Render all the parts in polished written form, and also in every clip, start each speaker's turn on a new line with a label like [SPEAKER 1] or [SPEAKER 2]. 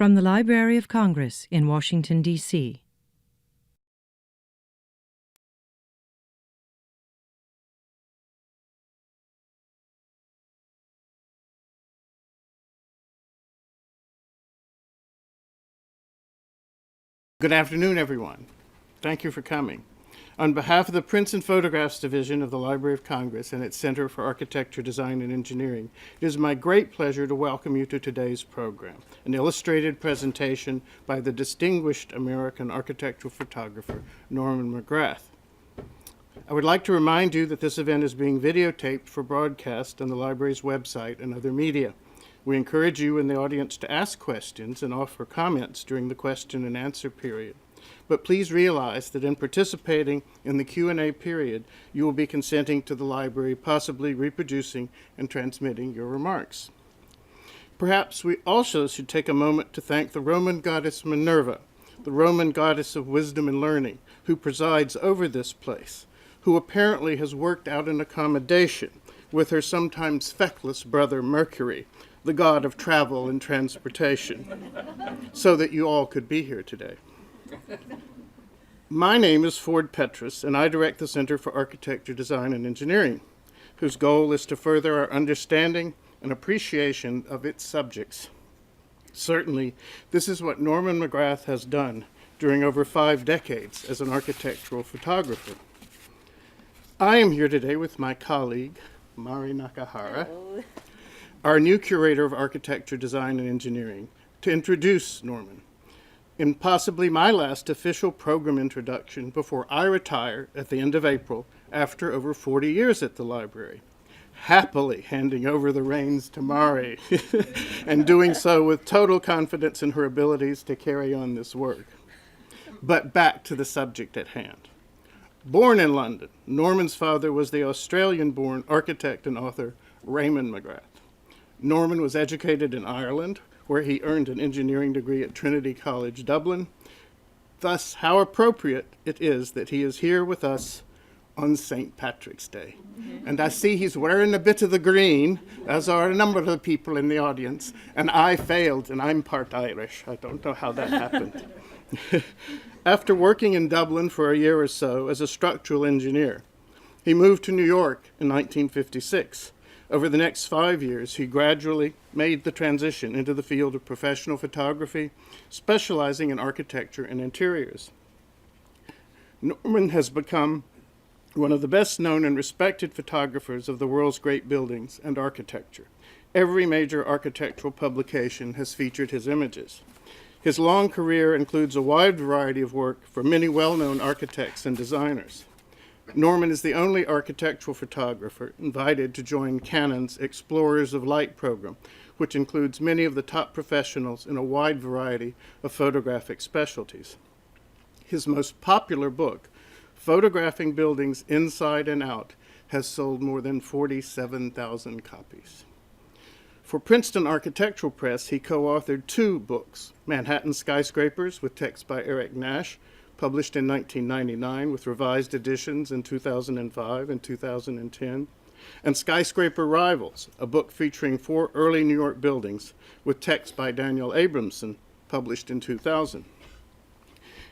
[SPEAKER 1] From the Library of Congress in Washington, D.C.
[SPEAKER 2] Good afternoon, everyone. Thank you for coming. On behalf of the Prints and Photographs Division of the Library of Congress and its Center for Architecture, Design, and Engineering, it is my great pleasure to welcome you to today's program, an illustrated presentation by the distinguished American architectural photographer, Norman McGrath. I would like to remind you that this event is being videotaped for broadcast on the library's website and other media. We encourage you in the audience to ask questions and offer comments during the question and answer period. But please realize that in participating in the Q&A period, you will be consenting to the library possibly reproducing and transmitting your remarks. Perhaps we also should take a moment to thank the Roman goddess Minerva, the Roman goddess of wisdom and learning, who presides over this place, who apparently has worked out an accommodation with her sometimes feckless brother Mercury, the god of travel and transportation, so that you all could be here today. My name is Ford Petrus, and I direct the Center for Architecture, Design, and Engineering, whose goal is to further our understanding and appreciation of its subjects. Certainly, this is what Norman McGrath has done during over 5 decades as an architectural photographer. I am here today with my colleague, Mari Nakahara, our new curator of architecture, design, and engineering, to introduce Norman in possibly my last official program introduction before I retire at the end of April after over 40 years at the library, happily handing over the reins to Mari and doing so with total confidence in her abilities to carry on this work. But back to the subject at hand. Born in London, Norman's father was the Australian-born architect and author Raymond McGrath. Norman was educated in Ireland, where he earned an engineering degree at Trinity College, Dublin. Thus, how appropriate it is that he is here with us on St. Patrick's Day. And I see he's wearing a bit of the green, as are a number of the people in the audience, and I failed, and I'm part Irish. I don't know how that happened. After working in Dublin for a year or so as a structural engineer, he moved to New York in 1956. Over the next 5 years, he gradually made the transition into the field of professional photography, specializing in architecture and interiors. Norman has become one of the best known and respected photographers of the world's great buildings and architecture. Every major architectural publication has featured his images. His long career includes a wide variety of work for many well-known architects and designers. Norman is the only architectural photographer invited to join Canon's Explorers of Light program, which includes many of the top professionals in a wide variety of photographic specialties. His most popular book, Photographing Buildings Inside and Out, has sold more than 47,000 copies. For Princeton Architectural Press, he co-authored 2 books, Manhattan Skyscrapers with text by Eric Nash, published in 1999 with revised editions in 2005 and 2010, and Skyscraper Rivals, a book featuring 4 early New York buildings with text by Daniel Abramson, published in 2000.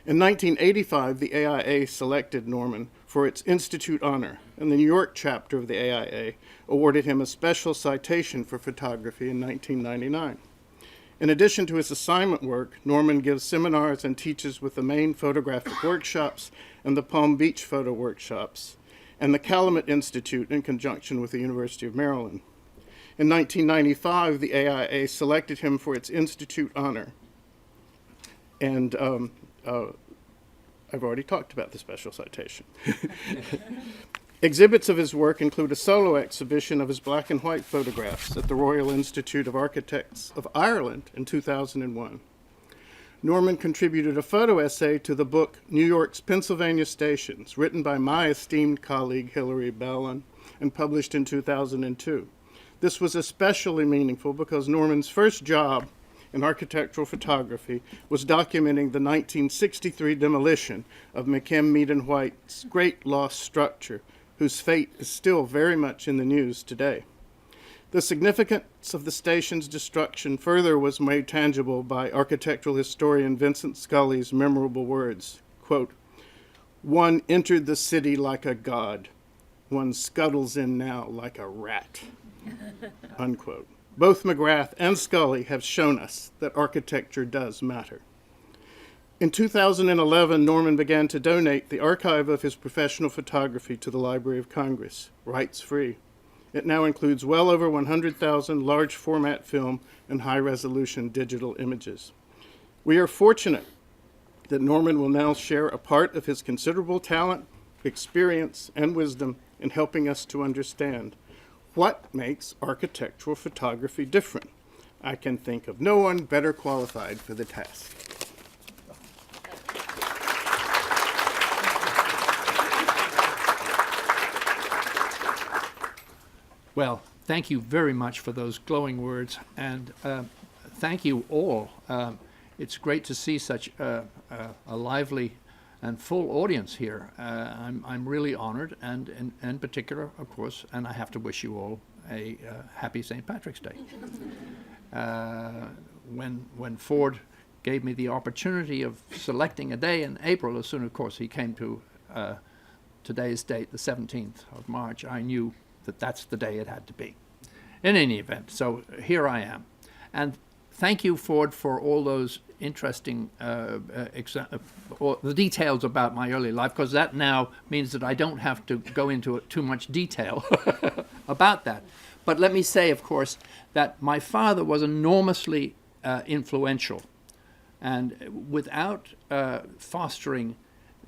[SPEAKER 2] In 1985, the AIA selected Norman for its Institute honor, and the New York chapter of the AIA awarded him a special citation for photography in 1999. In addition to his assignment work, Norman gives seminars and teaches with the Maine Photographic Workshops and the Palm Beach Photo Workshops, and the Calumet Institute in conjunction with the University of Maryland. In 1995, the AIA selected him for its Institute honor. And I've already talked about the special citation. Exhibits of his work include a solo exhibition of his black and white photographs at the Royal Institute of Architects of Ireland in 2001. Norman contributed a photo essay to the book New York's Pennsylvania Stations, written by my esteemed colleague Hilary Bellon and published in 2002. This was especially meaningful because Norman's first job in architectural photography was documenting the 1963 demolition of McKim, Mead and White's great lost structure, whose fate is still very much in the news today. The significance of the station's destruction further was made tangible by architectural historian Vincent Scully's memorable words, quote, "One entered the city like a god. One scuttles in now like a rat," unquote. Both McGrath and Scully have shown us that architecture does matter. In 2011, Norman began to donate the archive of his professional photography to the Library of Congress, rights-free. It now includes well over 100,000 large format film and high-resolution digital images. We are fortunate that Norman will now share a part of his considerable talent, experience, and wisdom in helping us to understand what makes architectural photography different. I can think of no one better qualified for the task.
[SPEAKER 3] Well, thank you very much for those glowing words, and thank you all. It's great to see such a lively and full audience here. I'm really honored, and in particular, of course, and I have to wish you all a happy St. Patrick's Day. When Ford gave me the opportunity of selecting a day in April, as soon, of course, he came to today's date, the 17th of March, I knew that that's the day it had to be. In any event, so here I am. And thank you, Ford, for all those interesting the details about my early life, because that now means that I don't have to go into too much detail about that. But let me say, of course, that my father was enormously influential. And without fostering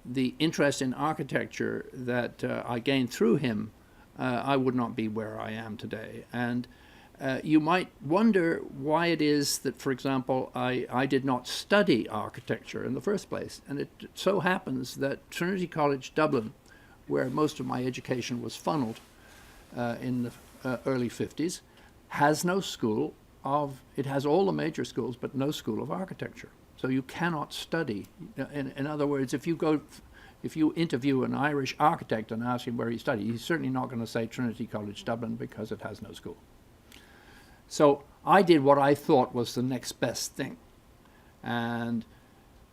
[SPEAKER 3] the interest in architecture that I gained through him, I would not be where I am today. And you might wonder why it is that, for example, I did not study architecture in the first place. And it so happens that Trinity College Dublin, where most of my education was funneled in the early 50s, has no school of, it has all the major schools, but no school of architecture. So you cannot study. In other words, if you interview an Irish architect and ask him where he studied, he's certainly not going to say Trinity College Dublin because it has no school. So I did what I thought was the next best thing. And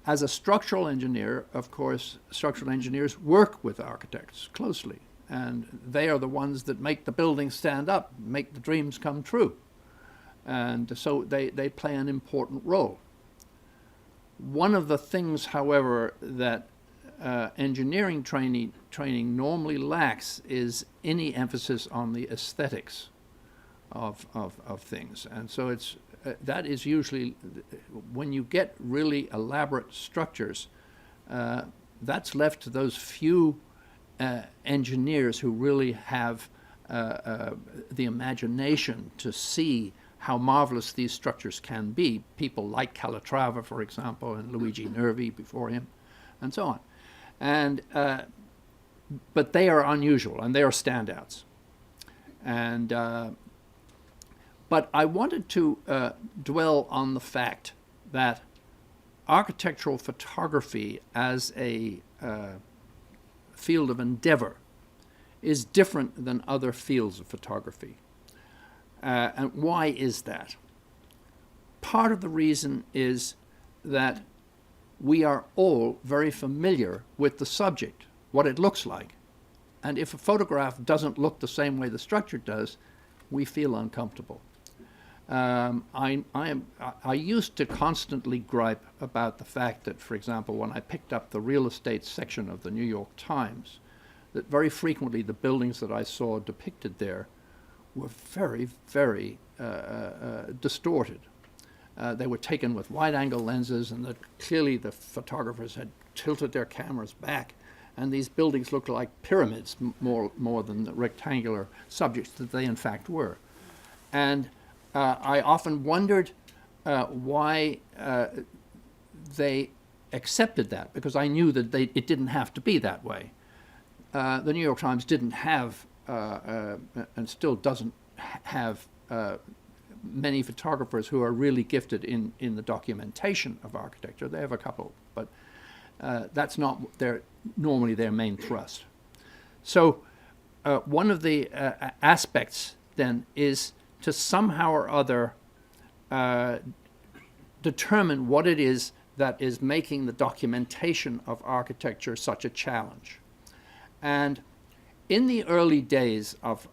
[SPEAKER 3] as a structural engineer, of course, structural engineers work with architects closely. And they are the ones that make the buildings stand up, make the dreams come true. And so they play an important role. One of the things, however, that engineering training normally lacks is any emphasis on the aesthetics of things. And so it's that is usually, when you get really elaborate structures, that's left to those few engineers who really have the imagination to see how marvelous these structures can be. People like Calatrava, for example, and Luigi Nervi before him, and so on. And but they are unusual, and they are standouts. And but I wanted to dwell on the fact that architectural photography as a field of endeavor is different than other fields of photography. And why is that? Part of the reason is that we are all very familiar with the subject, what it looks like. And if a photograph doesn't look the same way the structure does, we feel uncomfortable. I used to constantly gripe about the fact that, for example, when I picked up the real estate section of the New York Times, that very frequently the buildings that I saw depicted there were very, very distorted. They were taken with wide-angle lenses, and clearly the photographers had tilted their cameras back, and these buildings looked like pyramids more than the rectangular subjects that they in fact were. And I often wondered why they accepted that, because I knew that it didn't have to be that way. The New York Times didn't have, and still doesn't have, many photographers who are really gifted in the documentation of architecture. They have a couple, but that's not normally their main thrust. So one of the aspects then is to somehow or other determine what it is that is making the documentation of architecture such a challenge. And in the early days of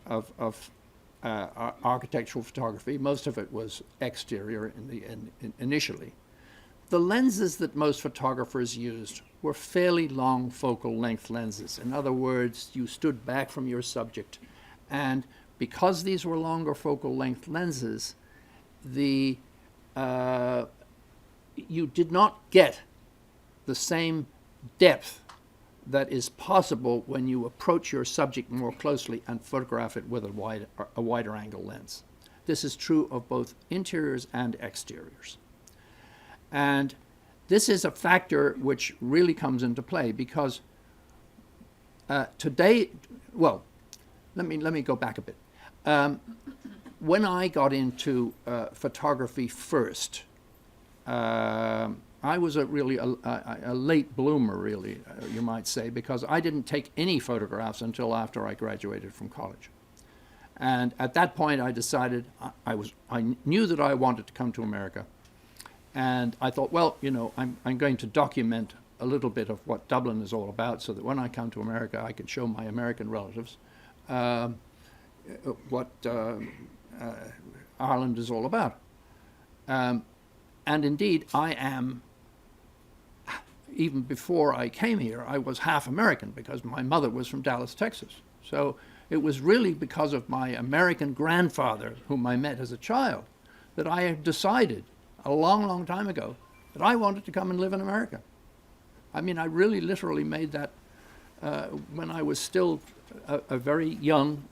[SPEAKER 3] architectural photography, most of it was exterior initially. The lenses that most photographers used were fairly long focal length lenses. In other words, you stood back from your subject, and because these were longer focal length lenses, you did not get the same depth that is possible when you approach your subject more closely and photograph it with a wider angle lens. This is true of both interiors and exteriors. And this is a factor which really comes into play because today, well, let me go back a bit. When I got into photography first, I was really a late bloomer, really, you might say, because I didn't take any photographs until after I graduated from college. And at that point, I decided I knew that I wanted to come to America. And I thought, well, you know, I'm going to document a little bit of what Dublin is all about so that when I come to America, I can show my American relatives what Ireland is all about. And indeed, I am, even before I came here, I was half American because my mother was from Dallas, Texas. So it was really because of my American grandfather, whom I met as a child, that I had decided a long, long time ago that I wanted to come and live in America. I mean, I really literally made that when I was still a very young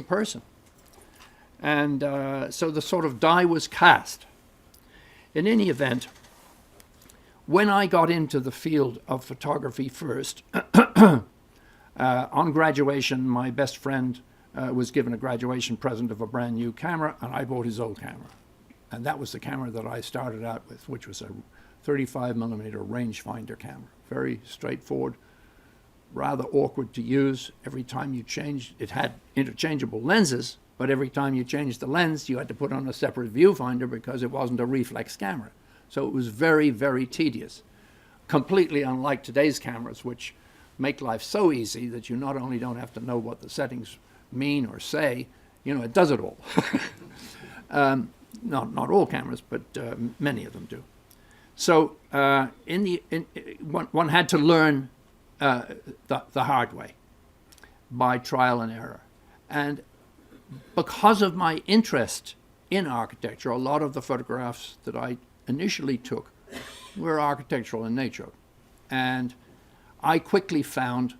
[SPEAKER 3] person. And so the sort of die was cast. In any event, when I got into the field of photography first, on graduation, my best friend was given a graduation present of a brand new camera, and I bought his old camera. And that was the camera that I started out with, which was a 35mm rangefinder camera. Very straightforward, rather awkward to use. Every time you changed, it had interchangeable lenses, but every time you changed the lens, you had to put on a separate viewfinder because it wasn't a reflex camera. So it was very, very tedious. Completely unlike today's cameras, which make life so easy that you not only don't have to know what the settings mean or say, you know, it does it all. Not all cameras, but many of them do. So one had to learn the hard way by trial and error. And because of my interest in architecture, a lot of the photographs that I initially took were architectural in nature. And I quickly found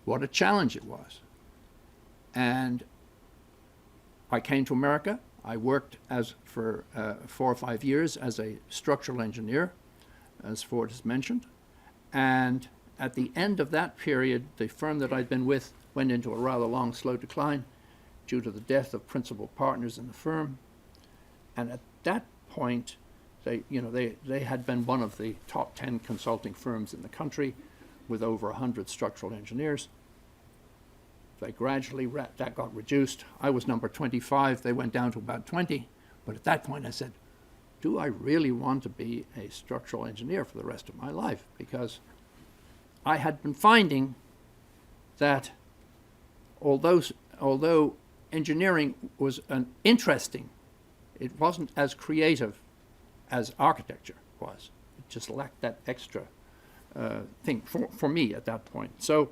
[SPEAKER 3] what a challenge it was. And I came to America. I worked for 4 or 5 years as a structural engineer, as Ford has mentioned. And at the end of that period, the firm that I'd been with went into a rather long, slow decline due to the death of principal partners in the firm. And at that point, they had been one of the top 10 consulting firms in the country with over 100 structural engineers. They gradually, that got reduced. I was number 25. They went down to about 20. But at that point I said, do I really want to be a structural engineer for the rest of my life? Because I had been finding that although engineering was interesting, it wasn't as creative as architecture was. It just lacked that extra thing for me at that point. So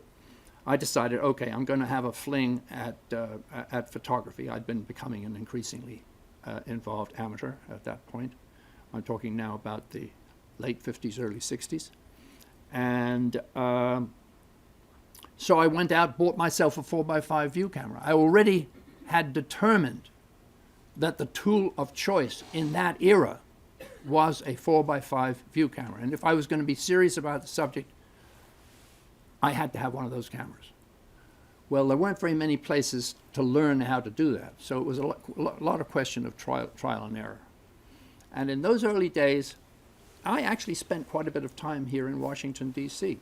[SPEAKER 3] I decided, okay, I'm going to have a fling at photography. I'd been becoming an increasingly involved amateur at that point. I'm talking now about the late 50s, early 60s. And so I went out, bought myself a 4x5 view camera. I already had determined that the tool of choice in that era was a 4x5 view camera. And if I was going to be serious about the subject, I had to have one of those cameras. Well, there weren't very many places to learn how to do that. So it was a lot of question of trial and error. And in those early days, I actually spent quite a bit of time here in Washington, D.C.,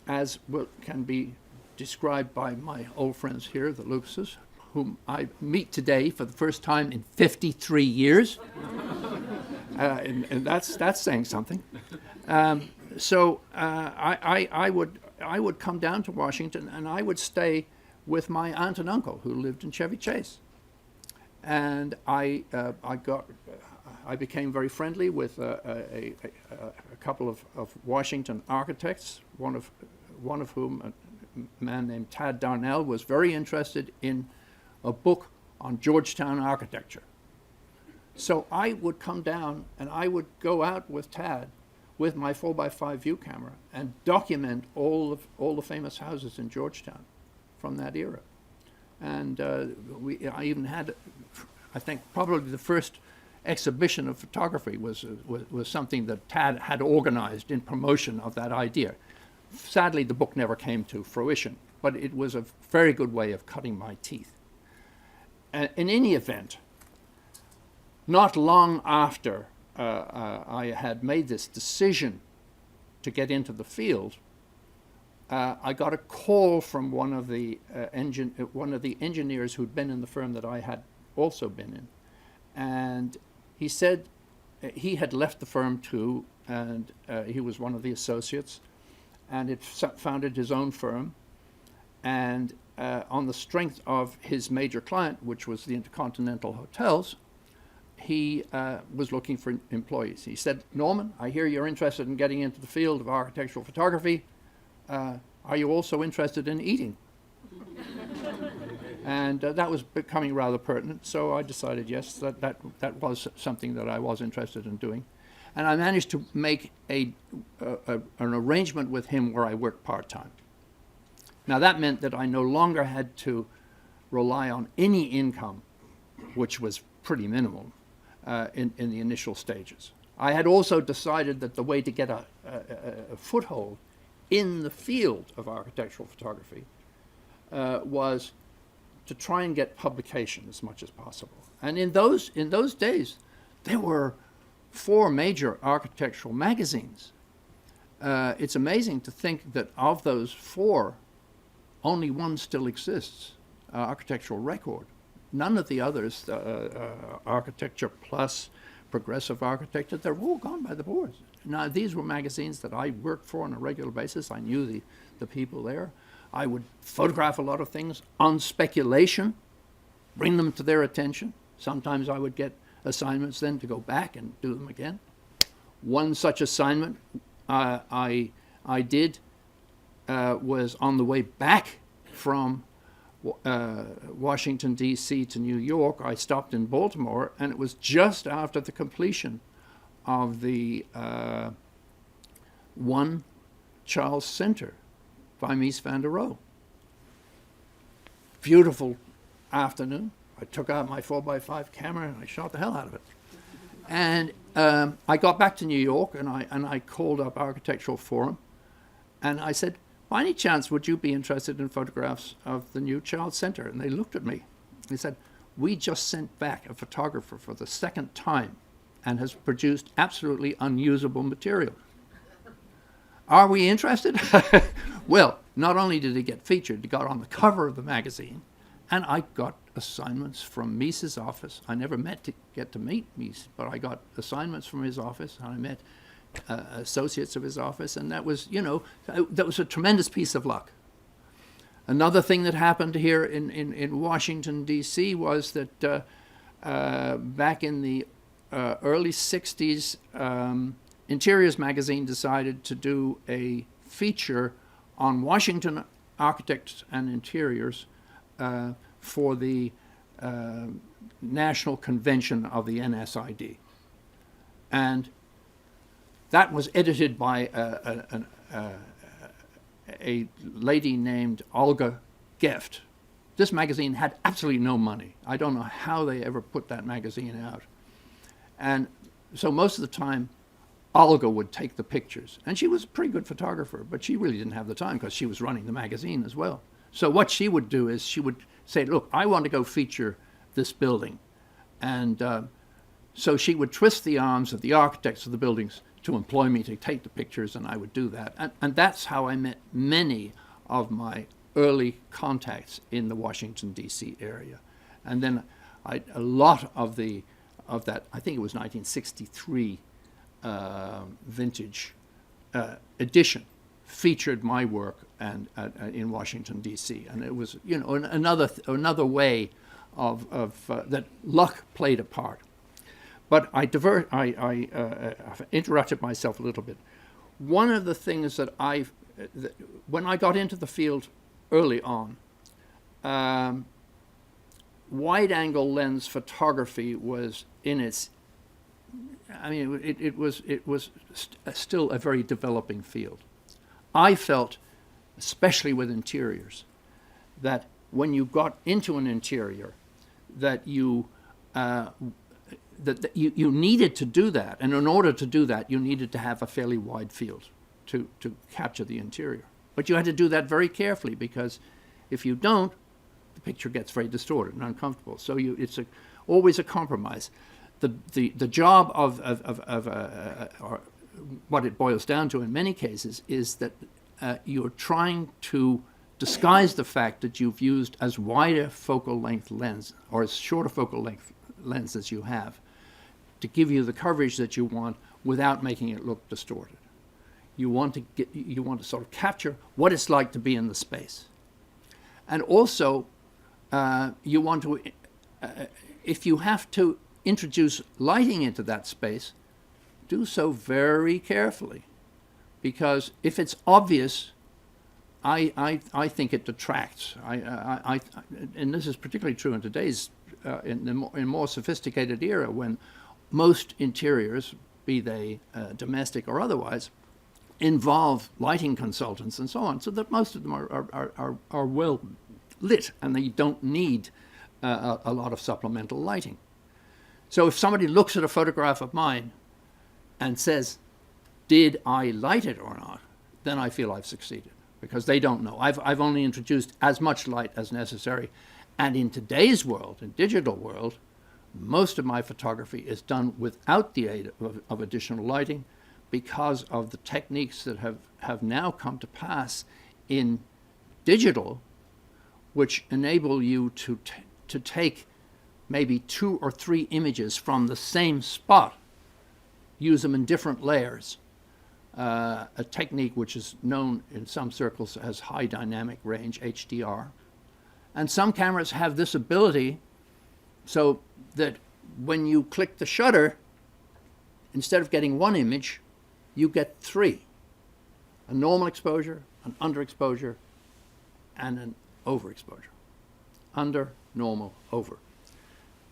[SPEAKER 3] as can be described by my old friends here, the Lucases, whom I meet today for the first time in 53 years. And that's saying something. So I would come down to Washington, and I would stay with my aunt and uncle who lived in Chevy Chase. And I became very friendly with a couple of Washington architects, one of whom, a man named Tad Darnell, was very interested in a book on Georgetown architecture. So I would come down and I would go out with Tad with my 4x5 view camera and document all the famous houses in Georgetown from that era. And I even had, I think, probably the first exhibition of photography was something that Tad had organized in promotion of that idea. Sadly, the book never came to fruition, but it was a very good way of cutting my teeth. In any event, not long after I had made this decision to get into the field, I got a call from one of the engineers who'd been in the firm that I had also been in, and he said he had left the firm too, and he was one of the associates, and had founded his own firm, and on the strength of his major client, which was the Intercontinental Hotels, he was looking for employees. He said, "Norman, I hear you're interested in getting into the field of architectural photography. Are you also interested in eating?" And that was becoming rather pertinent, so I decided yes, that was something that I was interested in doing. And I managed to make an arrangement with him where I worked part-time. Now that meant that I no longer had to rely on any income, which was pretty minimal in the initial stages. I had also decided that the way to get a foothold in the field of architectural photography was to try and get publication as much as possible. And in those days, there were 4 major architectural magazines. It's amazing to think that of those 4, only one still exists, Architectural Record. None of the others, Architecture Plus, Progressive Architecture, they're all gone by the boards. Now, these were magazines that I worked for on a regular basis. I knew the people there. I would photograph a lot of things on speculation, bring them to their attention. Sometimes I would get assignments then to go back and do them again. One such assignment I did was on the way back from Washington, D.C. to New York. I stopped in Baltimore, and it was just after the completion of the One Charles Center by Mies van der Rohe. Beautiful afternoon. I took out my 4x5 camera and I shot the hell out of it. And I got back to New York and I called up Architectural Forum and I said, "By any chance, would you be interested in photographs of the new Charles Center?" And they looked at me. They said, "We just sent back a photographer for the second time and has produced absolutely unusable material. Are we interested?" Well, not only did he get featured, he got on the cover of the magazine, and I got assignments from Mies's office. I never get to meet Mies, but I got assignments from his office, and I met associates of his office, and that was, that was a tremendous piece of luck. Another thing that happened here in Washington, D.C. was that back in the early 60s, Interiors magazine decided to do a feature on Washington architects and interiors for the National Convention of the NSID. And that was edited by a lady named Olga Geft. This magazine had absolutely no money. I don't know how they ever put that magazine out. And so most of the time, Olga would take the pictures. And she was a pretty good photographer, but she really didn't have the time because she was running the magazine as well. So what she would do is she would say, "Look, I want to go feature this building." And so she would twist the arms of the architects of the buildings to employ me to take the pictures, and I would do that. And that's how I met many of my early contacts in the Washington, D.C. area. And then a lot of that, I think it was 1963 vintage edition, featured my work and in Washington D.C. And it was, you know, another way of that luck played a part. But I've interrupted myself a little bit. One of the things that when I got into the field early on, wide-angle lens photography was in its, I mean, it was still a very developing field. I felt, especially with interiors, that when you got into an interior, that you you needed to do that, and in order to do that, you needed to have a fairly wide field to capture the interior. But you had to do that very carefully, because if you don't, the picture gets very distorted and uncomfortable. So it's always a compromise. The job of or what it boils down to in many cases is that you're trying to disguise the fact that you've used as wide a focal length lens or as short a focal length lens as you have to give you the coverage that you want without making it look distorted. You want to sort of capture what it's like to be in the space. And also, you want to, if you have to introduce lighting into that space, do so very carefully. Because if it's obvious, I think it detracts. And this is particularly true in today's, in more sophisticated era, when most interiors, be they domestic or otherwise, involve lighting consultants and so on, so that most of them are well lit and they don't need a lot of supplemental lighting. So if somebody looks at a photograph of mine and says, did I light it or not, then I feel I've succeeded, because they don't know. I've only introduced as much light as necessary. And in today's world, in digital world, most of my photography is done without the aid of additional lighting, because of the techniques that have now come to pass in digital, which enable you to take maybe 2 or 3 images from the same spot, use them in different layers, a technique which is known in some circles as high dynamic range, HDR. And some cameras have this ability so that when you click the shutter, instead of getting 1 image, you get 3. A normal exposure, an underexposure, and an overexposure. Under, normal, over.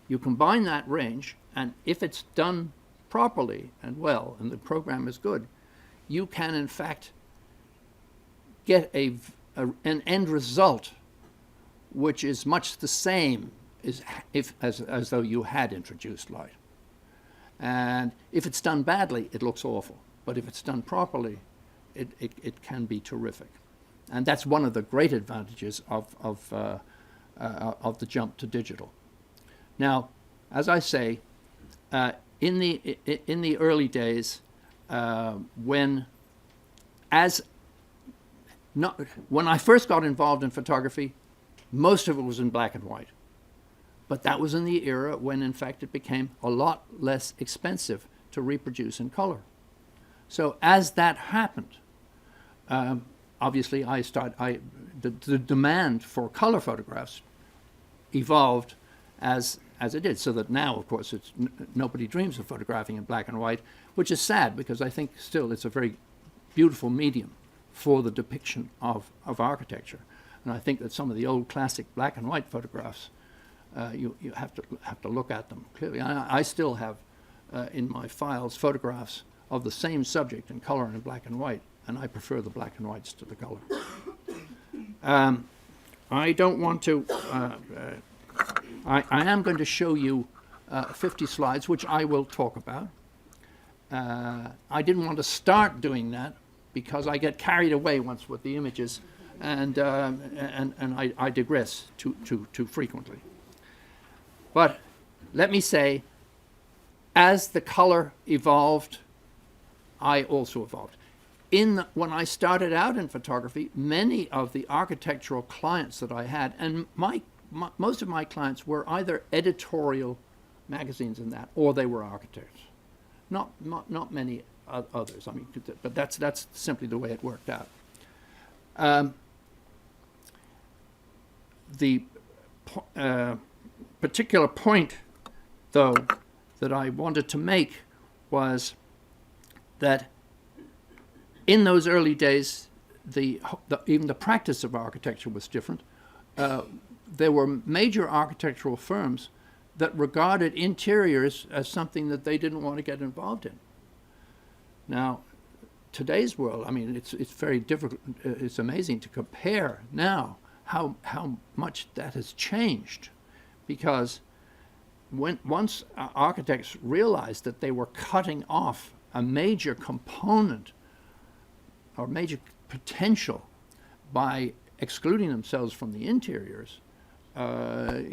[SPEAKER 3] You combine that range, and if it's done properly and well, and the program is good, you can in fact get an end result which is much the same as though you had introduced light. And if it's done badly, it looks awful. But if it's done properly, it can be terrific. And that's one of the great advantages of the jump to digital. Now, as I say, in the early days, when I first got involved in photography, most of it was in black and white. But that was in the era when, in fact, it became a lot less expensive to reproduce in color. So as that happened, obviously the demand for color photographs evolved as it did, so that now, of course, nobody dreams of photographing in black and white, which is sad, because I think still it's a very beautiful medium for the depiction of architecture. And I think that some of the old classic black and white photographs, you have to look at them clearly. I still have in my files photographs of the same subject in color and in black and white, and I prefer the black and whites to the color. I don't want to, I am going to show you 50 slides, which I will talk about. I didn't want to start doing that because I get carried away once with the images, and I digress too frequently. But let me say, as the color evolved, I also evolved. When I started out in photography, many of the architectural clients that I had, and my most of my clients were either editorial magazines in that, or they were architects. Not many others. I mean, but that's simply the way it worked out. The particular point, though, that I wanted to make was that in those early days, even the practice of architecture was different. There were major architectural firms that regarded interiors as something that they didn't want to get involved in. Now, today's world, I mean, it's very difficult. It's amazing to compare now how much that has changed, because once architects realized that they were cutting off a major component or major potential by excluding themselves from the interiors, that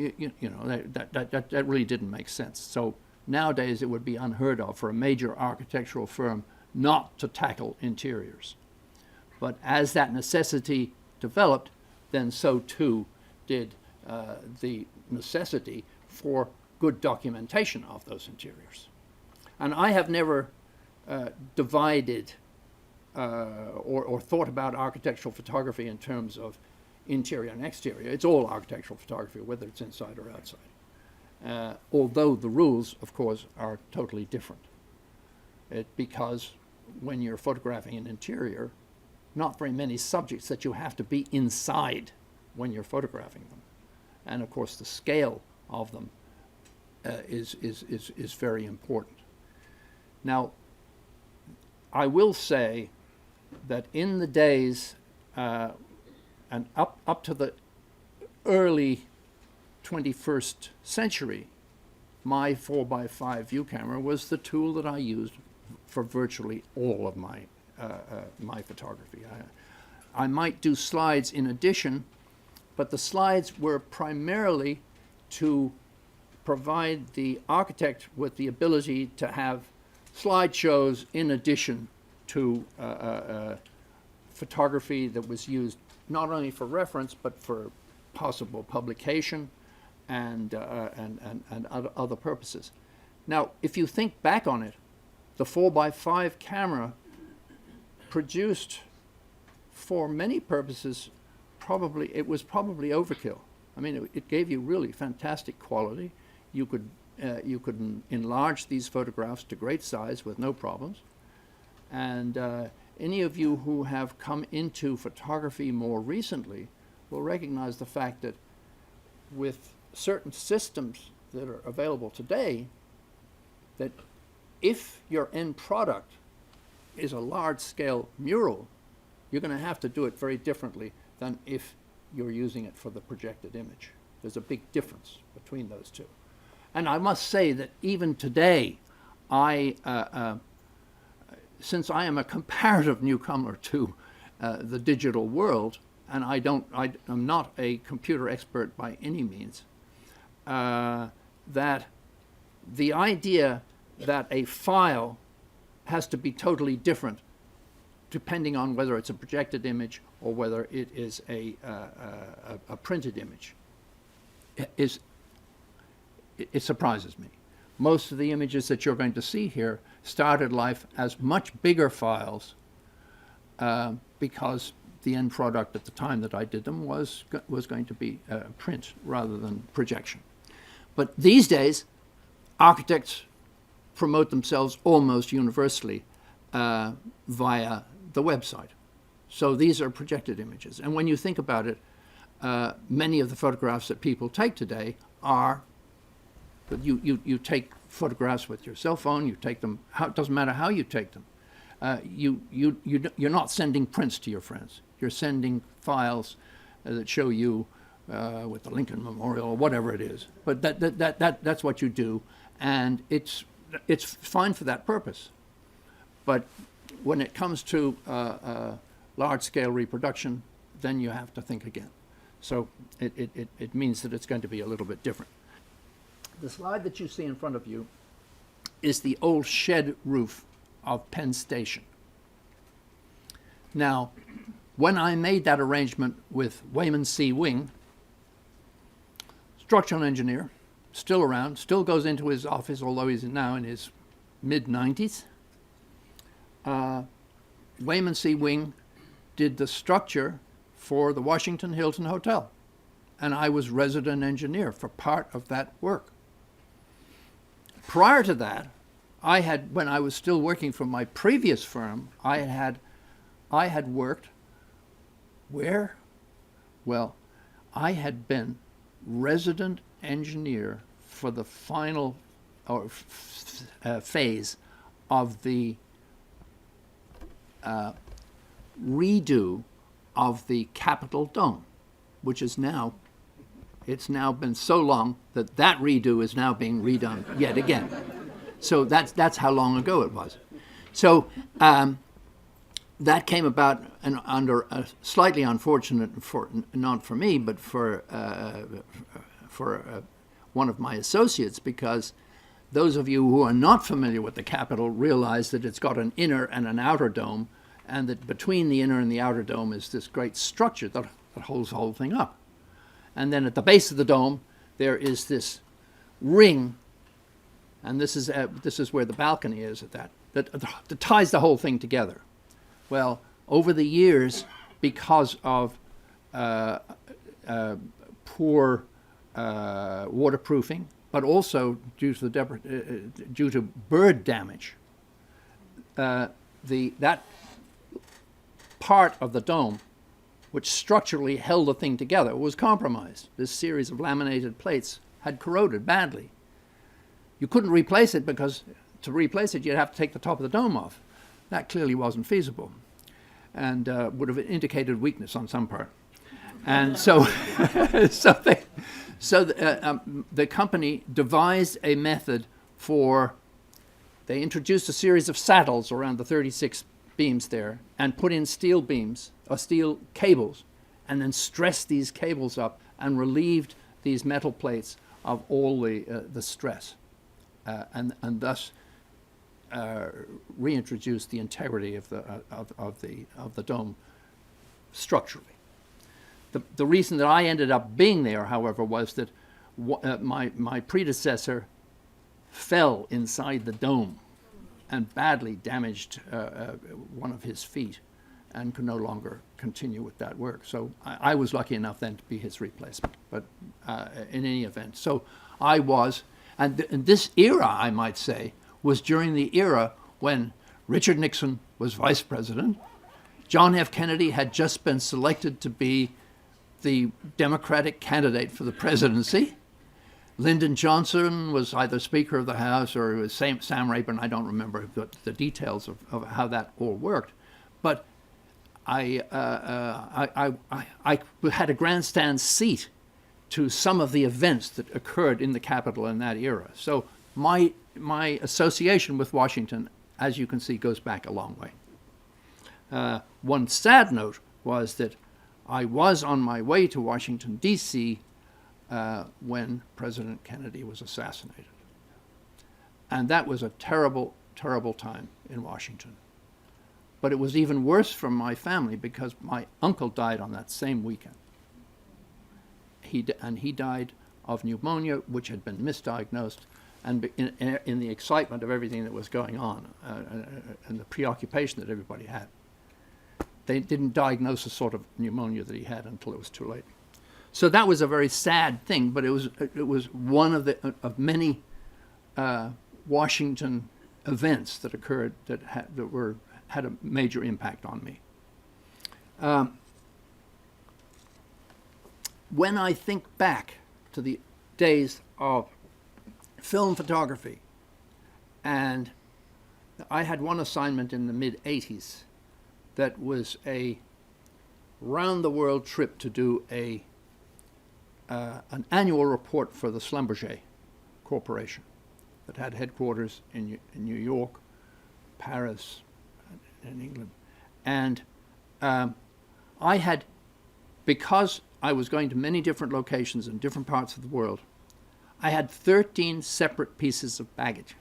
[SPEAKER 3] really didn't make sense. So nowadays it would be unheard of for a major architectural firm not to tackle interiors. But as that necessity developed, then so too did the necessity for good documentation of those interiors. And I have never divided or thought about architectural photography in terms of interior and exterior. It's all architectural photography, whether it's inside or outside. Although the rules, of course, are totally different. Because when you're photographing an interior, not very many subjects that you have to be inside when you're photographing them. And of course the scale of them is very important. Now, I will say that in the days and up to the early 21st century, my 4x5 view camera was the tool that I used for virtually all of my my photography. I might do slides in addition, but the slides were primarily to provide the architect with the ability to have slideshows in addition to photography that was used not only for reference but for possible publication and other purposes. Now, if you think back on it, the 4x5 camera produced, for many purposes, it was probably overkill. I mean, it gave you really fantastic quality. You could enlarge these photographs to great size with no problems. And any of you who have come into photography more recently will recognize the fact that with certain systems that are available today, that if your end product is a large-scale mural, you're going to have to do it very differently than if you're using it for the projected image. There's a big difference between those two. And I must say that even today, since I am a comparative newcomer to the digital world, and I'm not a computer expert by any means, that the idea that a file has to be totally different depending on whether it's a projected image or whether it is a printed image, it surprises me. Most of the images that you're going to see here started life as much bigger files because the end product at the time that I did them was going to be print rather than projection. But these days, architects promote themselves almost universally via the website. So these are projected images. And when you think about it, many of the photographs that people take today are, you take photographs with your cell phone, you take them, it doesn't matter how you take them. You're not sending prints to your friends. You're sending files that show you with the Lincoln Memorial or whatever it is. But that's what you do, and it's fine for that purpose. But when it comes to large-scale reproduction, then you have to think again. So it means that it's going to be a little bit different. The slide that you see in front of you is the old shed roof of Penn Station. Now, when I made that arrangement with Wayman C. Wing, structural engineer, still around, still goes into his office, although he's now in his mid-90s. Wayman C. Wing did the structure for the Washington Hilton Hotel, and I was resident engineer for part of that work. Prior to that, when I was still working for my previous firm, I had worked where? Well, I had been resident engineer for the final phase of the redo of the Capitol Dome, which is now, it's now been so long that that redo is now being redone yet again. So that's how long ago it was. So that came about under a slightly unfortunate, not for me, but for one of my associates, because those of you who are not familiar with the Capitol realize that it's got an inner and an outer dome, and that between the inner and the outer dome is this great structure that holds the whole thing up. And then at the base of the dome, there is this ring, and this is where the balcony is at that ties the whole thing together. Well, over the years, because of poor waterproofing, but also due to bird damage, that part of the dome, which structurally held the thing together, was compromised. This series of laminated plates had corroded badly. You couldn't replace it because to replace it, you'd have to take the top of the dome off. That clearly wasn't feasible, and would have indicated weakness on some part. And so, the company devised a method they introduced a series of saddles around the 36 beams there and put in steel beams, or steel cables, and then stressed these cables up and relieved these metal plates of all the stress, and thus reintroduced the integrity of the dome structurally. The reason that I ended up being there, however, was that my predecessor fell inside the dome and badly damaged one of his feet and could no longer continue with that work. So I was lucky enough then to be his replacement. But in any event, so I was, and this era, I might say, was during the era when Richard Nixon was vice president. John F. Kennedy had just been selected to be the Democratic candidate for the presidency. Lyndon Johnson was either Speaker of the House or it was Sam Rayburn. I don't remember the details of how that all worked. But I had a grandstand seat to some of the events that occurred in the Capitol in that era. So my association with Washington, as you can see, goes back a long way. One sad note was that I was on my way to Washington, D.C. When President Kennedy was assassinated. And that was a terrible, terrible time in Washington. But it was even worse for my family because my uncle died on that same weekend. He died of pneumonia, which had been misdiagnosed, and in the excitement of everything that was going on and the preoccupation that everybody had. They didn't diagnose the sort of pneumonia that he had until it was too late. So that was a very sad thing, but it was one of many Washington events that occurred that had a major impact on me. When I think back to the days of film photography, and I had one assignment in the mid-'80s that was a round-the-world trip to do an annual report for the Schlumberger Corporation that had headquarters in New York, Paris, and England. And I had, because I was going to many different locations in different parts of the world, I had 13 separate pieces of baggage.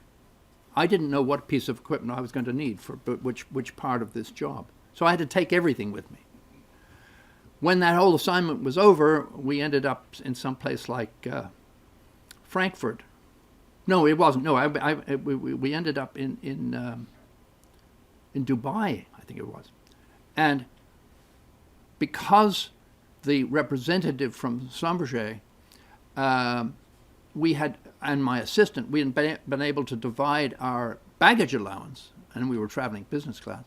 [SPEAKER 3] I didn't know what piece of equipment I was going to need for which part of this job. So I had to take everything with me. When that whole assignment was over, we ended up in some place like Frankfurt. No, it wasn't. No, we ended up in Dubai, I think it was. And because the representative from Schlumberger, we had, and my assistant, we had been able to divide our baggage allowance, and we were traveling business class.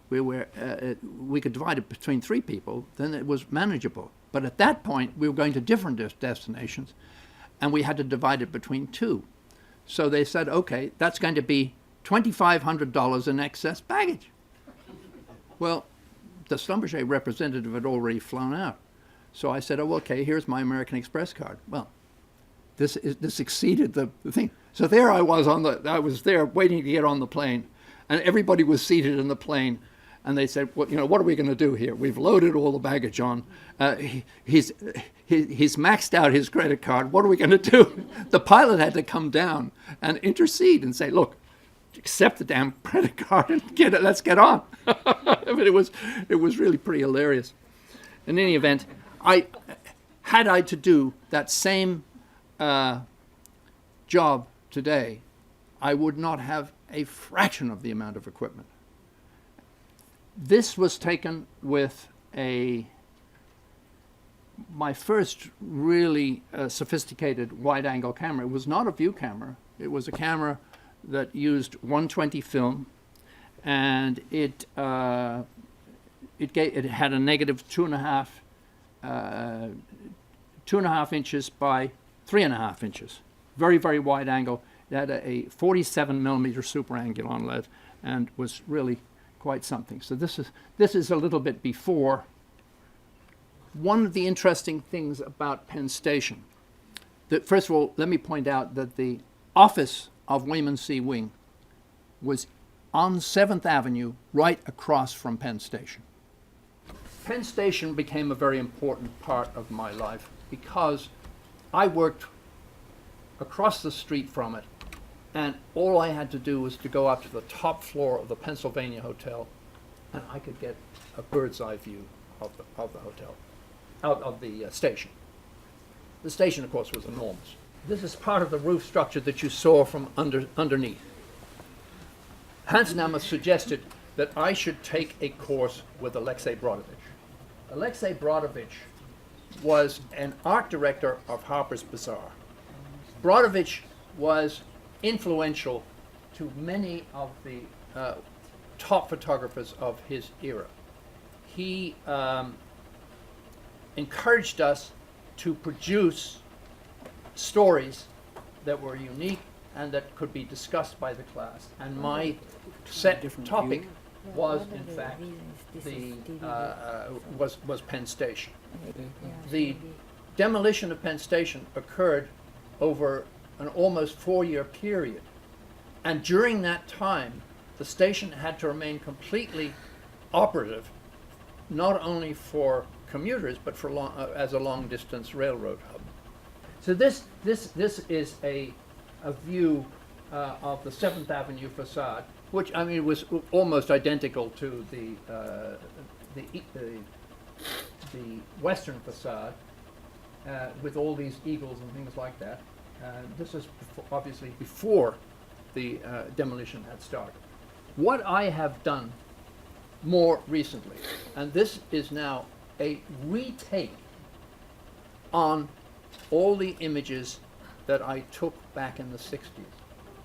[SPEAKER 3] We could divide it between 3 people, then it was manageable. But at that point, we were going to different destinations, and we had to divide it between 2. So they said, okay, that's going to be $2,500 in excess baggage. Well, the Schlumberger representative had already flown out. So I said, oh, okay, here's my American Express card. Well, this exceeded the thing. So there I was there waiting to get on the plane, and everybody was seated in the plane. And they said, well, what are we going to do here? We've loaded all the baggage on. He's maxed out his credit card. What are we going to do? The pilot had to come down and intercede and say, look, accept the damn credit card and let's get on. I mean, it was really pretty hilarious. In any event, I had to do that same job today, I would not have a fraction of the amount of equipment. This was taken with my first really sophisticated wide-angle camera. It was not a view camera. It was a camera that used 120 film, and it had a negative 2.5 inches by 3.5 inches. Very, very wide angle. It had a 47 millimeter super angulon lens, and was really quite something. So this is a little bit before. One of the interesting things about Penn Station, first of all, let me point out that the office of Wayman C. Wing was on 7th Avenue, right across from Penn Station. Penn Station became a very important part of my life because I worked across the street from it, and all I had to do was to go up to the top floor of the Pennsylvania Hotel, and I could get a bird's eye view of the hotel, out of the station. The station, of course, was enormous. This is part of the roof structure that you saw from underneath. Hans Namath suggested that I should take a course with Alexei Brodovich. Alexei Brodovich was an art director of Harper's Bazaar. Brodovich was influential to many of the top photographers of his era. He encouraged us to produce stories that were unique and that could be discussed by the class. And my set topic was, in fact, was Penn Station. The demolition of Penn Station occurred over an almost 4-year period. And during that time, the station had to remain completely operative, not only for commuters, but for as a long-distance railroad hub. So this is a view of the 7th Avenue facade, which, I mean, was almost identical to the western facade, with all these eagles and things like that. This is obviously before the demolition had started. What I have done more recently, and this is now a retake on all the images that I took back in the 60s.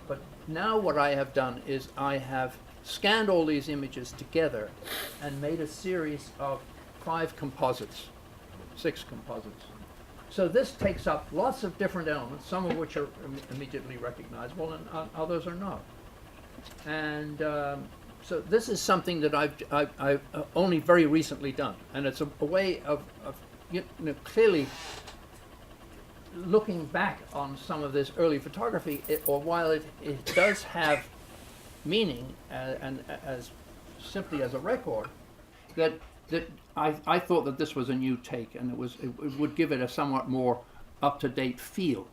[SPEAKER 3] But now what I have done is I have scanned all these images together and made a series of 5 composites, 6 composites. So this takes up lots of different elements, some of which are immediately recognizable and others are not. And so this is something that I've only very recently done, and it's a way of clearly looking back on some of this early photography. While it does have meaning and as simply as a record, that I thought that this was a new take, and it would give it a somewhat more up-to-date feel.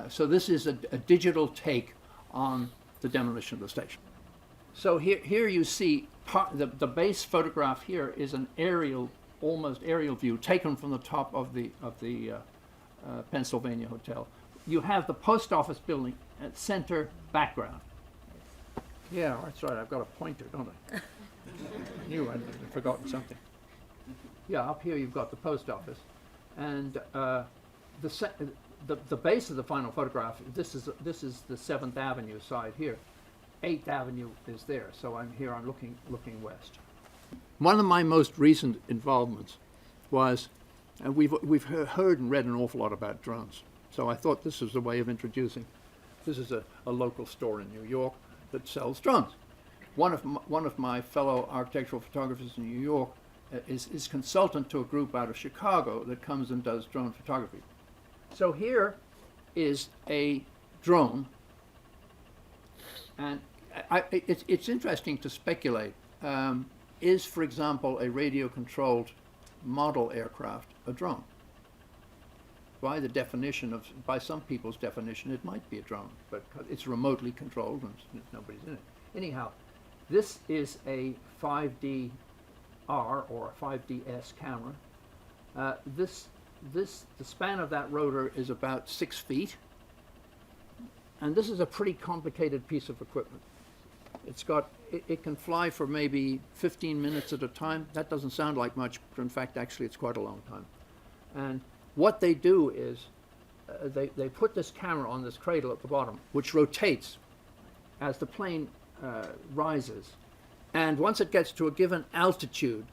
[SPEAKER 3] So this is a digital take on the demolition of the station. So here you see the base photograph. Here is an almost aerial view taken from the top of the Pennsylvania Hotel. you have the post office building at center background. Yeah, that's right. I've got a pointer, don't I? Knew I'd forgotten something. Yeah, up here you've got the post office, and the base of the final photograph. This is the 7th Avenue side here. 8th Avenue is there, so I'm here. I'm looking west. One of my most recent involvements was, and we've heard and read an awful lot about drones. So I thought this was a way of introducing. This is a local store in New York that sells drones. One of my fellow architectural photographers in New York is consultant to a group out of Chicago that comes and does drone photography. So here is a drone, and it's interesting to speculate. Is, for example, a radio-controlled model aircraft a drone? By some people's definition, it might be a drone, but it's remotely controlled and nobody's in it. Anyhow, this is a 5DR or a 5DS camera. The span of that rotor is about 6 feet, and this is a pretty complicated piece of equipment. It can fly for maybe 15 minutes at a time. That doesn't sound like much, but in fact, actually, it's quite a long time. And what they do is they put this camera on this cradle at the bottom, which rotates as the plane rises. And once it gets to a given altitude,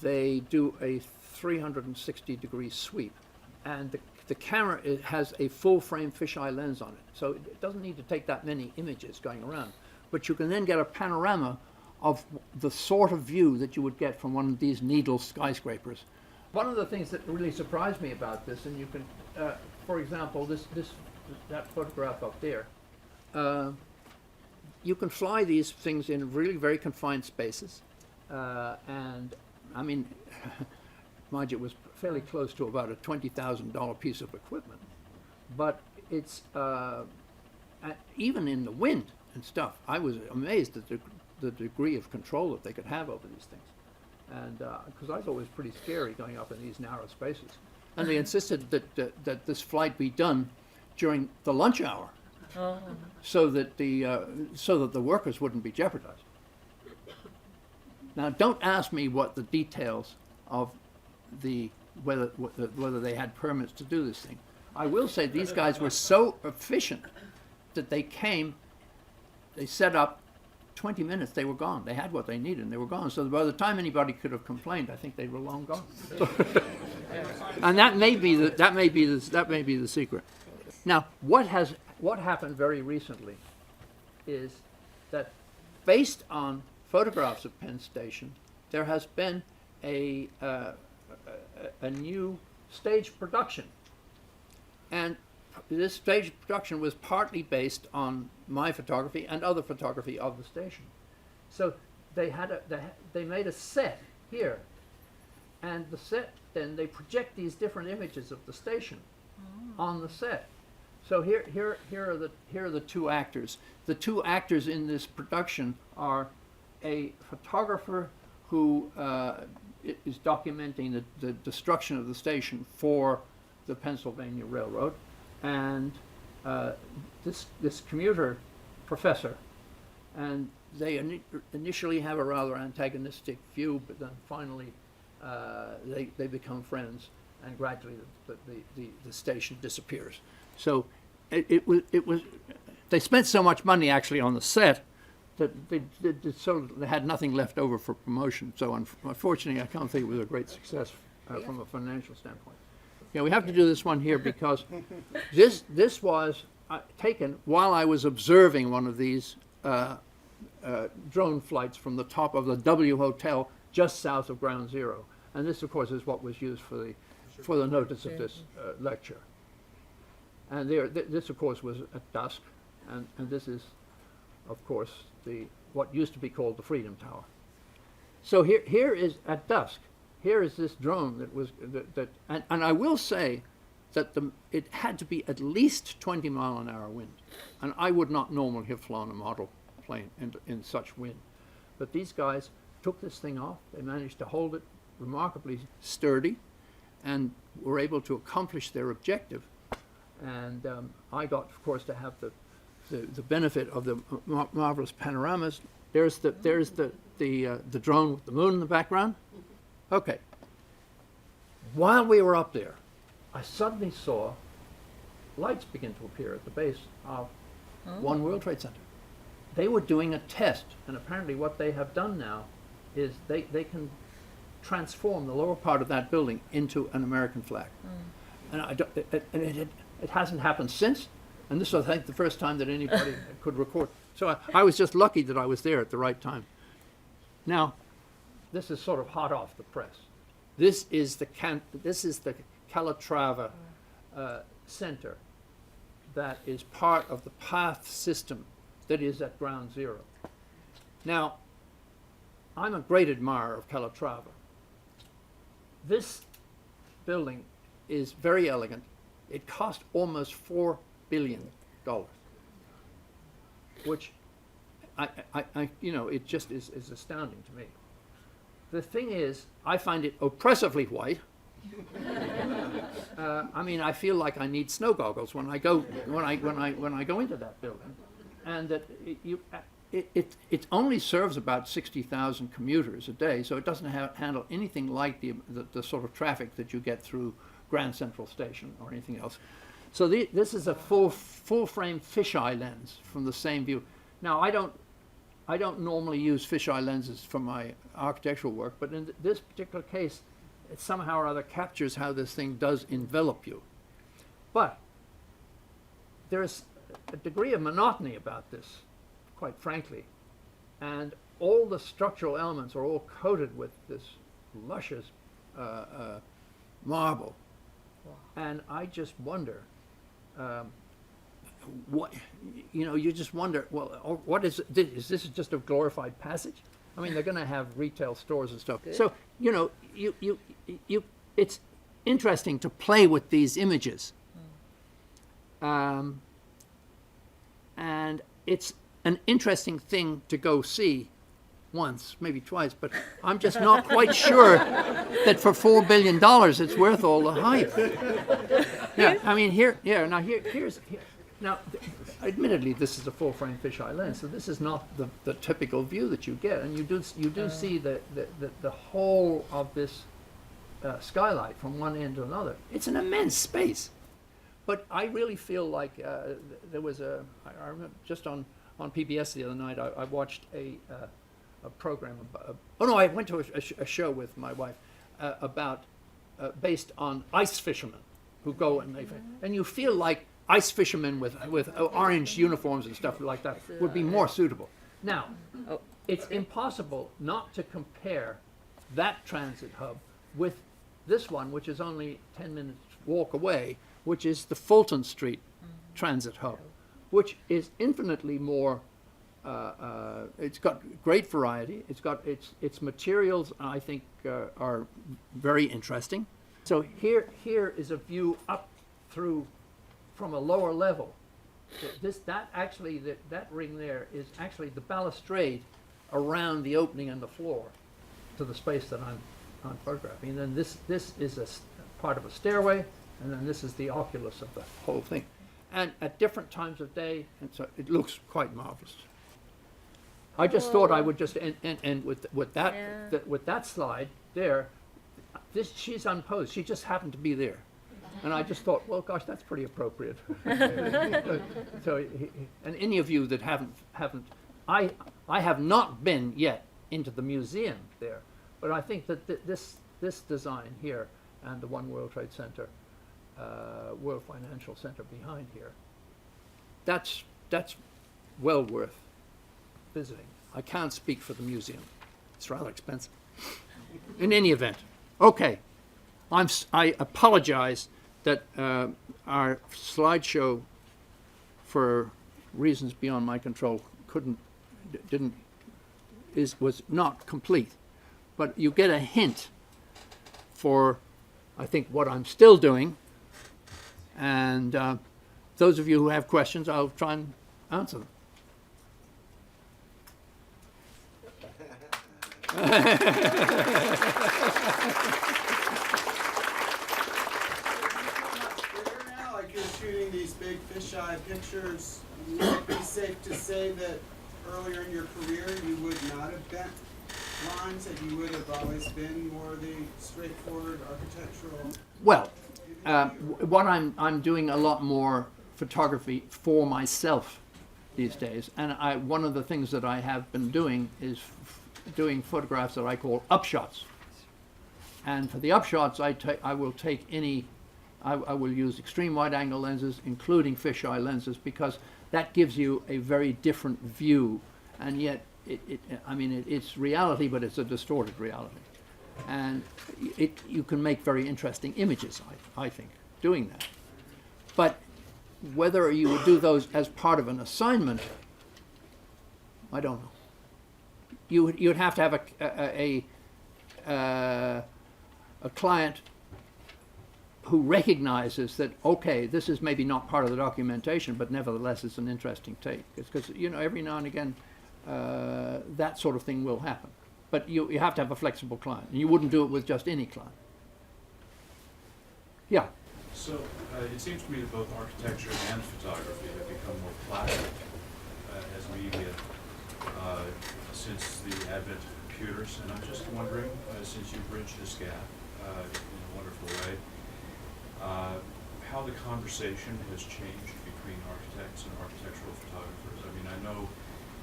[SPEAKER 3] they do a 360-degree sweep. And the camera has a full-frame fisheye lens on it. So it doesn't need to take that many images going around. But you can then get a panorama of the sort of view that you would get from one of these needle skyscrapers. One of the things that really surprised me about this, and you can, for example, that photograph up there, you can fly these things in really very confined spaces. And I mean, mind you, it was fairly close to about a $20,000 piece of equipment. But it's, even in the wind and stuff, I was amazed at the degree of control that they could have over these things. And because I thought it was pretty scary going up in these narrow spaces. And they insisted that this flight be done during the lunch hour, so that the workers wouldn't be jeopardized. Now, don't ask me what the details of whether they had permits to do this thing. I will say these guys were so efficient that they set up 20 minutes, they were gone. They had what they needed, and they were gone. So by the time anybody could have complained, I think they were long gone. And that may be the secret. Now, what happened very recently is that, based on photographs of Penn Station, there has been a new stage production, and this stage production was partly based on my photography and other photography of the station. So they made a set here, and the set, then they project these different images of the station on the set. So here are the two actors. The two actors in this production are a photographer who is documenting the destruction of the station for the Pennsylvania Railroad, and this commuter professor, and they initially have a rather antagonistic view, but then finally they become friends, and gradually the station disappears. So it was they spent so much money actually on the set that they had nothing left over for promotion. So unfortunately, I can't think it was a great success from a financial standpoint. Yeah, we have to do this one here because this was taken while I was observing one of these drone flights from the top of the W Hotel just south of Ground Zero. And this, of course, is what was used for the notice of this lecture. And this, of course, was at dusk, and this is, of course, what used to be called the Freedom Tower. So here is at dusk. Here is this drone and I will say that it had to be at least 20-mile-an-hour wind, and I would not normally have flown a model plane in such wind. But these guys took this thing off. They managed to hold it remarkably sturdy, and were able to accomplish their objective. And I got, of course, to have the benefit of the marvelous panoramas. There's the drone with the moon in the background. Okay. While we were up there, I suddenly saw lights begin to appear at the base of One World Trade Center. They were doing a test, and apparently what they have done now is they can transform the lower part of that building into an American flag. And it hasn't happened since, and this was, I think, the first time that anybody could record. So I was just lucky that I was there at the right time. Now, this is sort of hot off the press. This is the Calatrava Center that is part of the path system that is at Ground Zero. Now, I'm a great admirer of Calatrava. This building is very elegant. It cost almost $4 billion, which it just is astounding to me. The thing is, I find it oppressively white. I mean, I feel like I need snow goggles when I go into that building, and that it only serves about 60,000 commuters a day, so it doesn't handle anything like the sort of traffic that you get through Grand Central Station or anything else. So this is a full frame fisheye lens from the same view. Now I don't normally use fisheye lenses for my architectural work, but in this particular case, it somehow or other captures how this thing does envelop you. But there's a degree of monotony about this, quite frankly, and all the structural elements are all coated with this luscious marble. And I just wonder, you just wonder, well, what is this? Is this just a glorified passage? I mean, they're going to have retail stores and stuff. Good. So, it's interesting to play with these images. And it's an interesting thing to go see once, maybe twice, but I'm just not quite sure that for $4 billion it's worth all the hype. Yeah, I mean, now, admittedly, this is a full-frame fisheye lens, so this is not the typical view that you get, and you do see the whole of this skylight from one end to another. It's an immense space, but I really feel like there was I remember just on PBS the other night, I watched a program about, I went to a show with my wife about based on ice fishermen who go and you feel like ice fishermen with orange uniforms and stuff like that would be more suitable. Now, it's impossible not to compare that transit hub with this one, which is only 10 minutes walk away, which is the Fulton Street transit hub, which is infinitely more. It's got great variety. It's got its materials, I think, are very interesting. So here is a view up through from a lower level. That ring there is actually the balustrade around the opening in the floor to the space that I'm photographing. And then this is a part of a stairway, and then this is the oculus of the whole thing. And at different times of day, and so it looks quite marvelous. I just thought I would just end with that slide there. She's unposed. She just happened to be there, and I just thought, well, gosh, that's pretty appropriate. So, and any of you that haven't, I have not been yet into the museum there, but I think that this design here and the One World Trade Center, World Financial Center behind here, that's well worth visiting. I can't speak for the museum. It's rather expensive. In any event, okay. I apologize that our slideshow, for reasons beyond my control, was not complete. But you get a hint for, I think, what I'm still doing. And those of you who have questions, I'll try and answer them.
[SPEAKER 4] Like you're shooting the these big fisheye pictures, would it be safe to say that earlier in your career you would not have bent lines, that you would have always been more the straightforward architectural?
[SPEAKER 3] Well, what I'm doing a lot more photography for myself these days, and one of the things that I have been doing is doing photographs that I call upshots. And for the upshots, I will take any, I will use extreme wide-angle lenses, including fisheye lenses, because that gives you a very different view, and yet it's reality, but it's a distorted reality, and you can make very interesting images, I think, doing that. But whether you would do those as part of an assignment, I don't know. You'd have to have a client who recognizes that, okay, this is maybe not part of the documentation, but nevertheless it's an interesting take. Because, every now and again that sort of thing will happen. But you have to have a flexible client, and you wouldn't do it with just any client. Yeah.
[SPEAKER 5] So it seems to me that both architecture and photography have become more plastic as media since the advent of computers. And I'm just wondering, since you bridged this gap in a wonderful way, how the conversation has changed between architects and architectural photographers. I mean, I know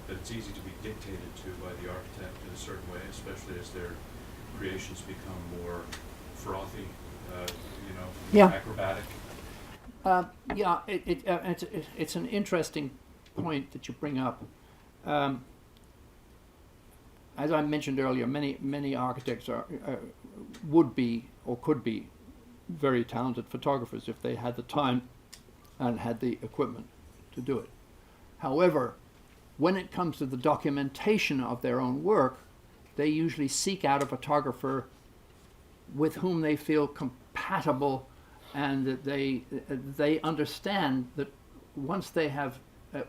[SPEAKER 5] that it's easy to be dictated to by the architect in a certain way, especially as their creations become more frothy,
[SPEAKER 3] Yeah.
[SPEAKER 5] acrobatic.
[SPEAKER 3] It's an interesting point that you bring up. As I mentioned earlier, many architects would be or could be very talented photographers if they had the time and had the equipment to do it. However, when it comes to the documentation of their own work, they usually seek out a photographer with whom they feel compatible, and that they understand that once they have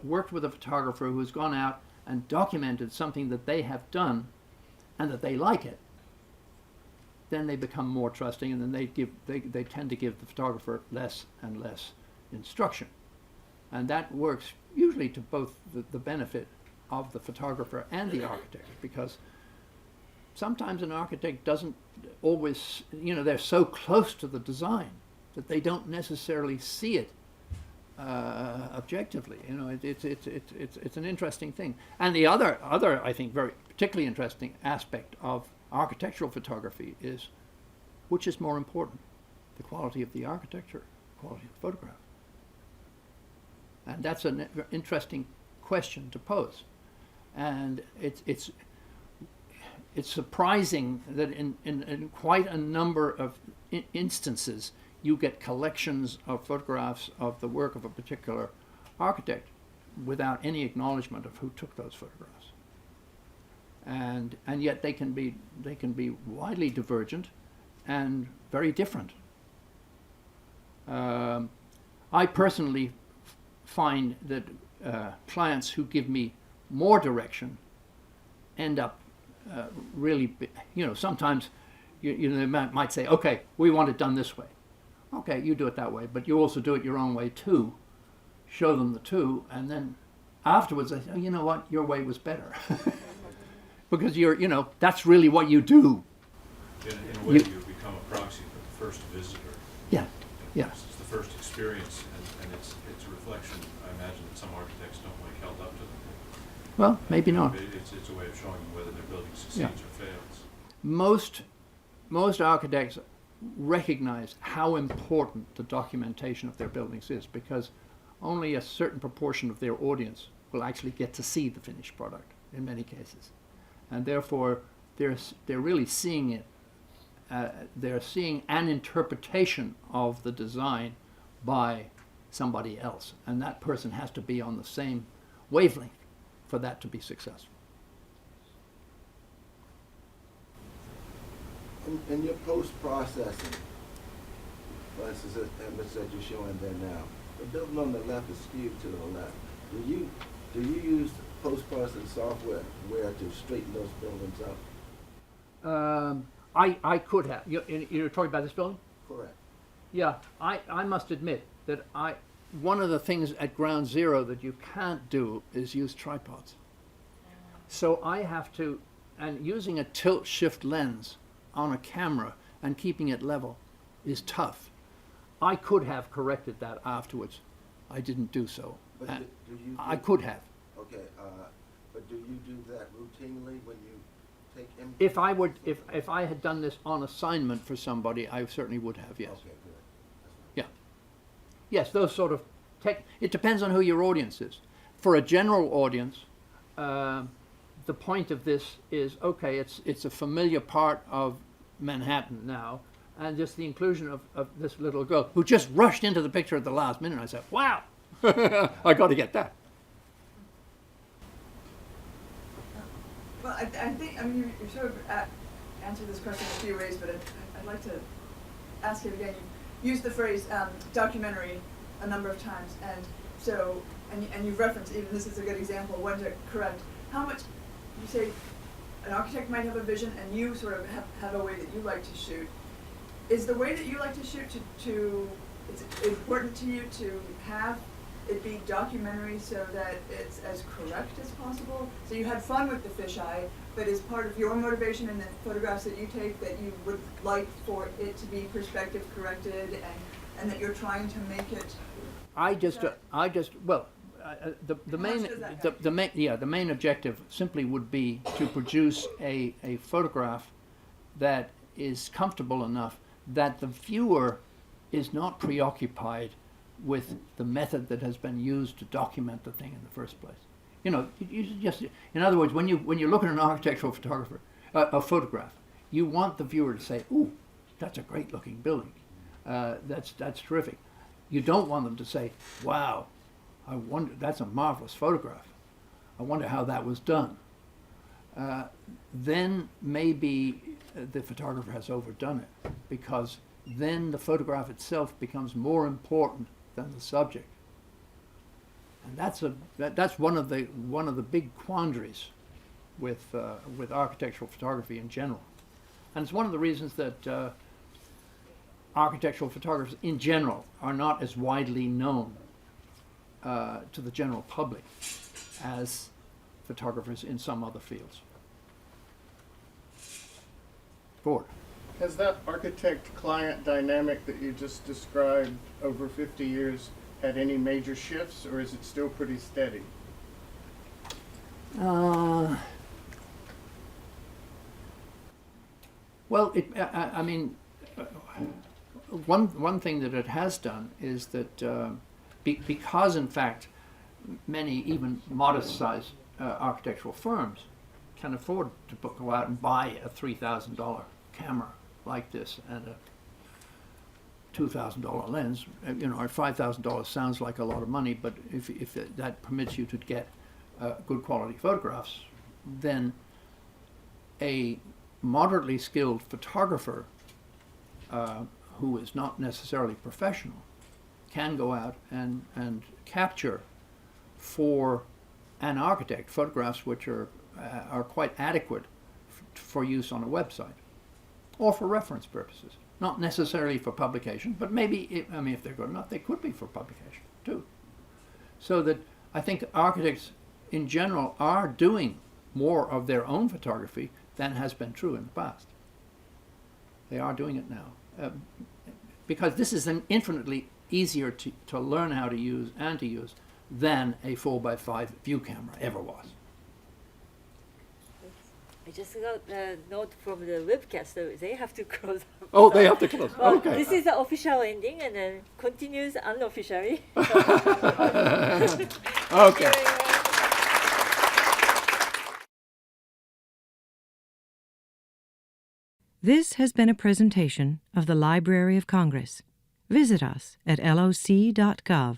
[SPEAKER 3] worked with a photographer who's gone out and documented something that they have done and that they like it, then they become more trusting, and then they tend to give the photographer less and less instruction. And that works usually to both the benefit of the photographer and the architect, because sometimes an architect doesn't always, they're so close to the design that they don't necessarily see it objectively. It's an interesting thing. And the other I think very particularly interesting aspect of architectural photography is, which is more important, the quality of the architecture, quality of the photograph? And that's an interesting question to pose. And it's surprising that in quite a number of instances you get collections of photographs of the work of a particular architect without any acknowledgement of who took those photographs. And yet they can be widely divergent and very different. I personally find that clients who give me more direction end up really, sometimes they might say, okay, we want it done this way. Okay, you do it that way, but you also do it your own way too. Show them the two, and then afterwards they say, oh, you know what, your way was better. Because that's really what you do.
[SPEAKER 5] In a way, you become a proxy for the first visitor.
[SPEAKER 3] Yeah, yeah.
[SPEAKER 5] It's the first experience, and it's a reflection, I imagine, that some architects don't like held up to them.
[SPEAKER 3] Well, maybe not.
[SPEAKER 5] It's a way of showing them whether their building succeeds or fails.
[SPEAKER 3] Most architects recognize how important the documentation of their buildings is, because only a certain proportion of their audience will actually get to see the finished product in many cases. And therefore, they're really seeing it. They're seeing an interpretation of the design by somebody else, and that person has to be on the same wavelength for that to be successful.
[SPEAKER 6] In your post-processing, for instance, the image that you're showing there now, the building on the left is skewed to the left. Do you use post-processing software to straighten those buildings up?
[SPEAKER 3] I could have. You're talking about this building?
[SPEAKER 6] Correct.
[SPEAKER 3] Yeah, I must admit that one of the things at ground zero that you can't do is use tripods. So I have to, and using a tilt shift lens on a camera and keeping it level is tough. I could have corrected that afterwards. I didn't do so.
[SPEAKER 6] But
[SPEAKER 3] And
[SPEAKER 6] do you
[SPEAKER 3] I
[SPEAKER 6] do-
[SPEAKER 3] could have.
[SPEAKER 6] Okay, but do you do that routinely when you take images?
[SPEAKER 3] If I had done this on assignment for somebody, I certainly would have, yes.
[SPEAKER 6] Okay, good.
[SPEAKER 3] Yeah. Yes, those sort of it depends on who your audience is. For a general audience, the point of this is, okay, it's a familiar part of Manhattan now, and just the inclusion of this little girl who just rushed into the picture at the last minute. I said, wow, I got to get that.
[SPEAKER 7] Well, I think, I mean, you sort of answered this question in a few ways, but I'd like to ask it again. You used the phrase documentary a number of times, and so, and you've referenced, even this is a good example, one to correct. How much, you say, an architect might have a vision, and you sort of have a way that you like to shoot. Is the way that you like to shoot it's important to you to have it be documentary so that it's as correct as possible? So you had fun with the fisheye, but is part of your motivation in the photographs that you take that you would like for it to be perspective corrected, and that you're trying to make it?
[SPEAKER 3] The main objective simply would be to produce a photograph that is comfortable enough that the viewer is not preoccupied with the method that has been used to document the thing in the first place. You know, you just, in other words, when you look at an architectural a photograph, you want the viewer to say, "Ooh, that's a great looking building. That's terrific." You don't want them to say, "Wow, I wonder, that's a marvelous photograph. I wonder how that was done." Then maybe the photographer has overdone it, because then the photograph itself becomes more important than the subject. And that's one of the big quandaries with architectural photography in general. And it's one of the reasons that architectural photographers in general are not as widely known to the general public as photographers in some other fields. Ford.
[SPEAKER 2] Has that architect-client dynamic that you just described over 50 years had any major shifts, or is it still pretty steady?
[SPEAKER 3] Well, I mean, one thing that it has done is that because, in fact, many even modest-sized architectural firms can afford to go out and buy a $3,000 camera like this and a $2,000 lens. You know, $5,000 sounds like a lot of money, but if that permits you to get good quality photographs, then a moderately skilled photographer who is not necessarily professional can go out and capture for an architect photographs which are quite adequate for use on a website or for reference purposes. Not necessarily for publication, but maybe, if they're good enough, they could be for publication too. So that I think architects in general are doing more of their own photography than has been true in the past. They are doing it now. Because this is an infinitely easier to learn how to use and to use than a 4x5 view camera ever was.
[SPEAKER 8] I just got a note from the webcast, so they have to close up.
[SPEAKER 3] Oh, they have to close.
[SPEAKER 8] Well,
[SPEAKER 3] Okay.
[SPEAKER 8] this is the official ending, and then continues unofficially.
[SPEAKER 3] Okay.
[SPEAKER 1] This has been a presentation of the Library of Congress. Visit us at loc.gov.